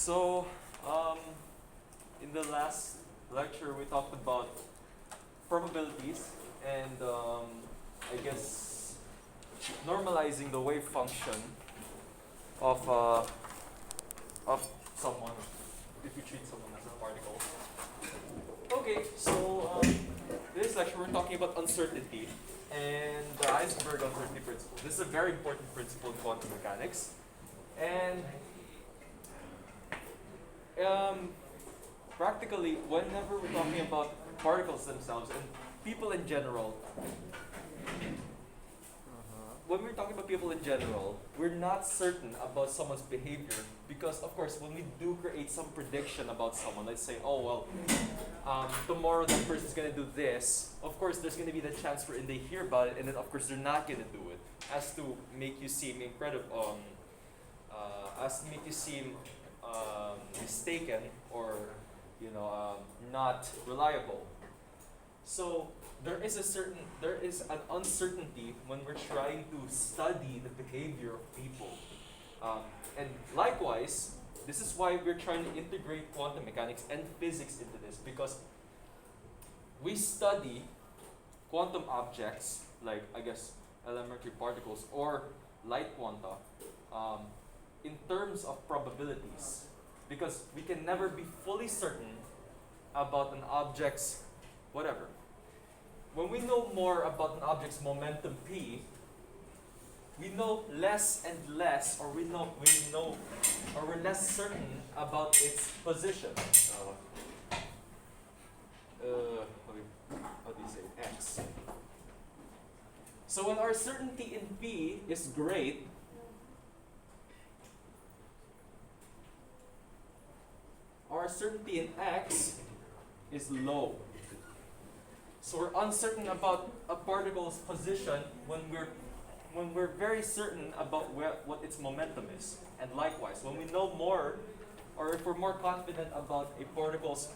So, um, in the last lecture, we talked about probabilities and I guess normalizing the wave function of someone if you treat someone as a particle. Okay, so this lecture we're talking about uncertainty and the Heisenberg Uncertainty Principle. This is a very important principle in quantum mechanics, and practically, whenever we're talking about particles themselves and people in general, when we're talking about people in general, we're not certain about someone's behavior because, of course, when we do create some prediction about someone, let's say, oh, well, tomorrow that person's going to do this, of course, there's going to be the chance wherein they hear about it and then, of course, they're not going to do it as to make you seem incredible, as to make you seem mistaken or not reliable. So there is an uncertainty when we're trying to study the behavior of people, and likewise, this is why we're trying to integrate quantum mechanics and physics into this, because we study quantum objects like, I guess, elementary particles or light quanta in terms of probabilities, because we can never be fully certain about an object's whatever. When we know more about an object's momentum p, we know less and less, or we're less certain about its position. How do you say it? X. So when our certainty in p is great, our certainty in x is low. So we're uncertain about a particle's position when we're very certain about what its momentum is. And likewise, when we know more, or if we're more confident about a particle's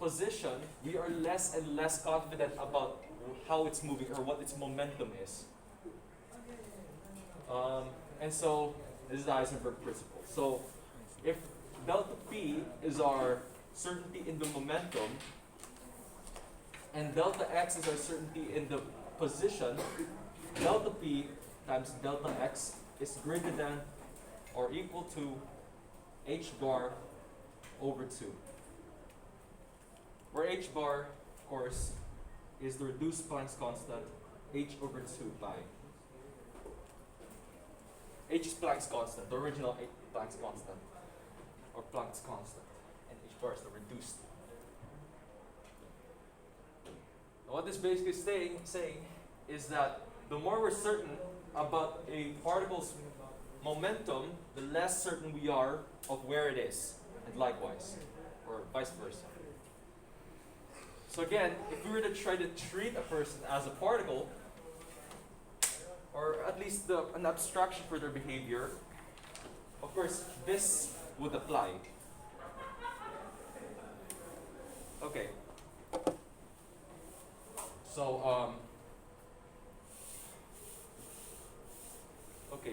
position, we are less and less confident about how it's moving or what its momentum is. And so this is the Eisenberg Principle. So if delta P is our certainty in the momentum, and delta X is our certainty in the position, delta P times delta X is greater than or equal to h bar over 2. Where h bar, of course, is the reduced Planck's constant, h over 2 pi. H is Planck's constant, the original Planck's constant, or Planck's constant, and h bar is the reduced. Now what this basically saying is that the more we're certain about a particle's momentum, the less certain we are of where it is, and likewise, or vice versa. So again, if we were to try to treat a person as a particle, or at least an abstraction for their behavior, of course, this would apply. Okay. So,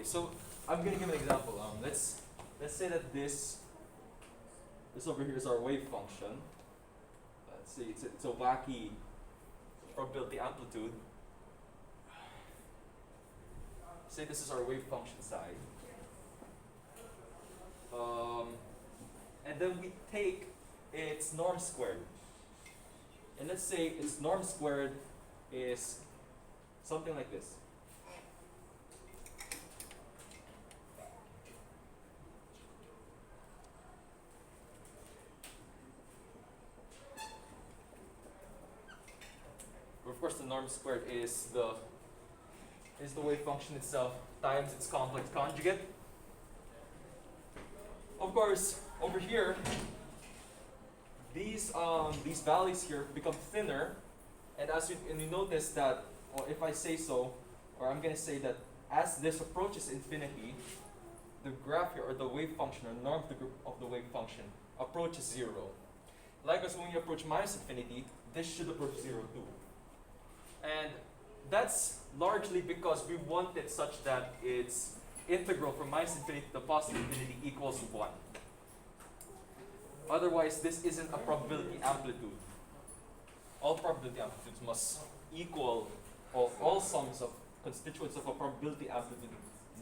so I'm gonna give an example. Let's say that this over here is our wave function. Let's see, it's a wacky probability amplitude. Say this is our wave function psi. And then we take its norm squared. And let's say its norm squared is something like this. Of course, the norm squared is the wave function itself times its complex conjugate. Of course, over here, these values here become thinner, and you notice that, or if I say so, or I'm going to say that as this approaches infinity, the graph here, or the wave function, or norm of the wave function, approaches 0. Likewise, when you approach minus infinity, this should approach 0 too. And that's largely because we want it such that its integral from minus infinity to positive infinity equals 1. Otherwise, this isn't a probability amplitude. All probability amplitudes must equal, or all sums of constituents of a probability amplitude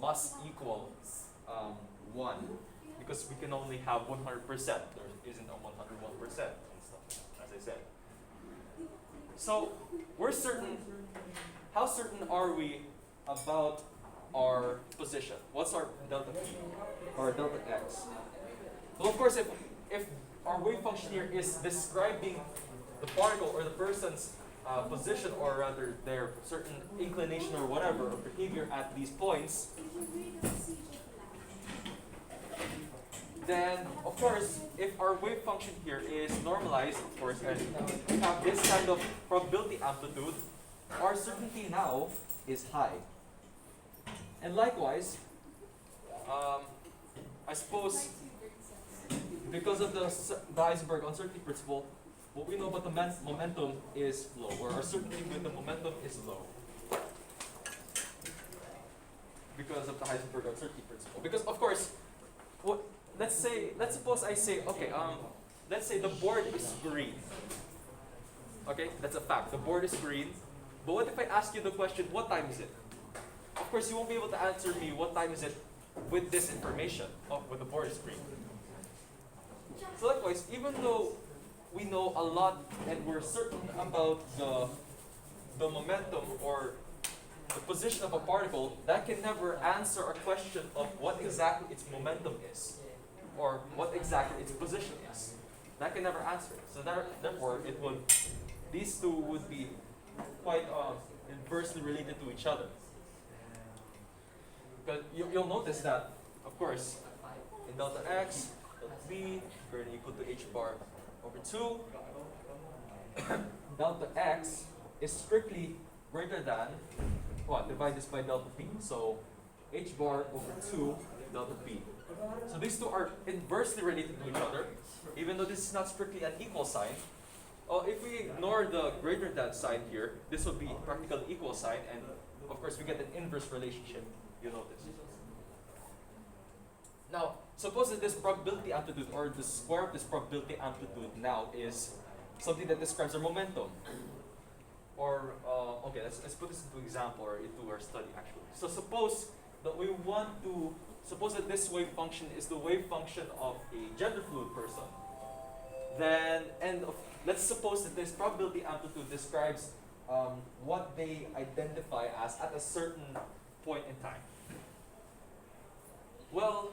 must equal 1, because we can only have 100%. There isn't a 101% and stuff, as I said. So we're certain. How certain are we about our position? What's our delta p or delta x? Well, of course, if our wave function here is describing the particle or the person's position, or rather their certain inclination or whatever, or behavior at these points, then of course, if our wave function here is normalized, of course, and we have this kind of probability amplitude, our certainty now is high. And likewise, I suppose because of the Heisenberg Uncertainty Principle, what we know about the momentum is low, or our certainty with the momentum is low. Because of the Heisenberg Uncertainty Principle. Because of course, let's suppose I say, okay, let's say the board is green. Okay, that's a fact. The board is green. But what if I ask you the question, what time is it? Of course, you won't be able to answer me what time is it with this information, with the board is green. So likewise, even though we know a lot and we're certain about the momentum or the position of a particle, that can never answer a question of what exactly its momentum is, or what exactly its position is. That can never answer it. So therefore, these two would be quite inversely related to each other. But you'll notice that, of course, in delta x, delta b, greater than or equal to h bar over 2, delta x is strictly greater than, divide this by delta p. So h bar over 2 delta p. So these two are inversely related to each other, even though this is not strictly an equal sign. If we ignore the greater than sign here, this would be practically equal sign, and of course we get an inverse relationship, you notice. Now, suppose that this probability amplitude, or the square of this probability amplitude now is something that describes our momentum. Or, okay, let's put this into example, or into our study actually. So suppose that this wave function is the wave function of a gender fluid person. Then, let's suppose that this probability amplitude describes what they identify as at a certain point in time. Well,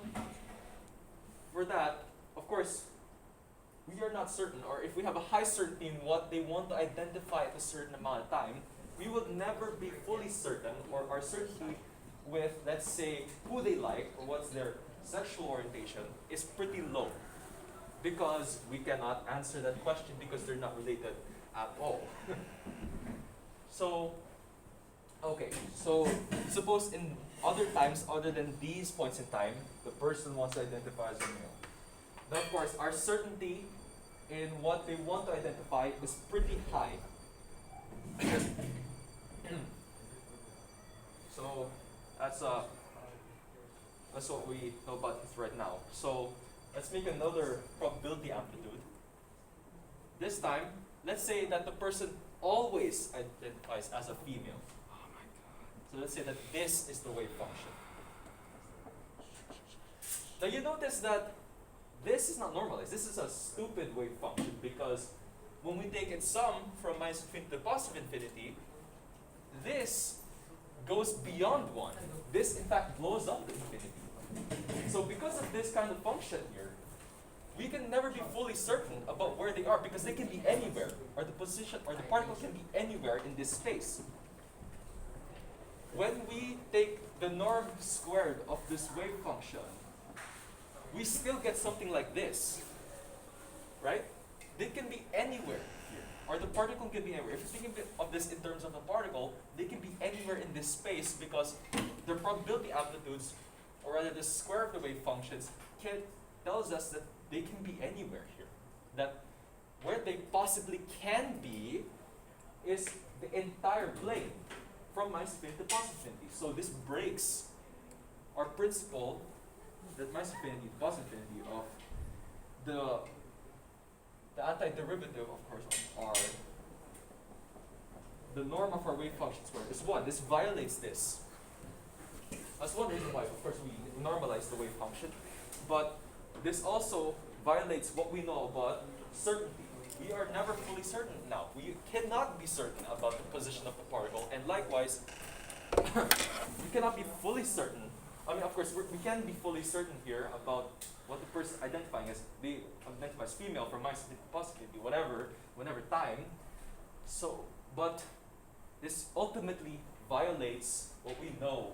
for that, of course, we are not certain, or if we have a high certainty in what they want to identify at a certain amount of time, we would never be fully certain, or our certainty with, let's say, who they like, or what's their sexual orientation, is pretty low. Because we cannot answer that question because they're not related at all. So suppose in other times other than these points in time, the person wants to identify as a male. Then of course, our certainty in what they want to identify is pretty high. So that's what we know about this right now. So let's make another probability amplitude. This time, let's say that the person always identifies as a female. Oh my God. So let's say that this is the wave function. Now you notice that this is not normalized. This is a stupid wave function because when we take its sum from minus infinity to positive infinity, this goes beyond 1. This in fact blows up to infinity. So because of this kind of function here, we can never be fully certain about where they are because they can be anywhere, or the position or the particle can be anywhere in this space. When we take the norm squared of this wave function, we still get something like this, right? They can be anywhere here, or the particle can be anywhere. If you think of this in terms of the particle, they can be anywhere in this space because their probability amplitudes, or rather the square of the wave functions, tells us that they can be anywhere here. That where they possibly can be is the entire plane from minus infinity to positive infinity. So this breaks our principle, that minus infinity, plus infinity of the antiderivative, of course, of r, the norm of our wave function squared is 1. This violates this. That's one reason why, of course, we normalize the wave function. But this also violates what we know about certainty. We are never fully certain now. We cannot be certain about the position of the particle. And likewise, we cannot be fully certain. I mean, of course, we can be fully certain here about what the person identifying as. They identify as female from minus infinity to plus infinity, whenever time. So, but this ultimately violates what we know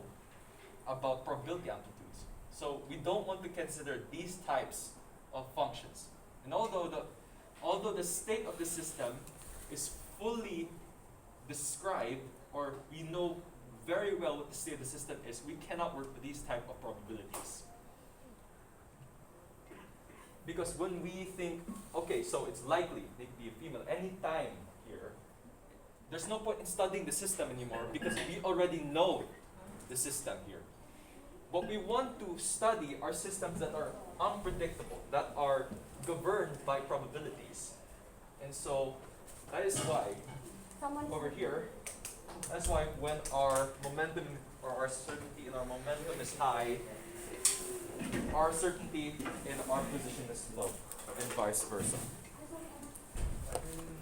about probability amplitudes. So we don't want to consider these types of functions. And although the state of the system is fully described, or we know very well what the state of the system is, we cannot work with these type of probabilities. Because when we think, okay, so it's likely they could be a female anytime here, there's no point in studying the system anymore because we already know the system here. What we want to study are systems that are unpredictable, that are governed by probabilities. And so that is why over here, that's why when our momentum or our certainty in our momentum is high, our certainty in our position is low, and vice versa.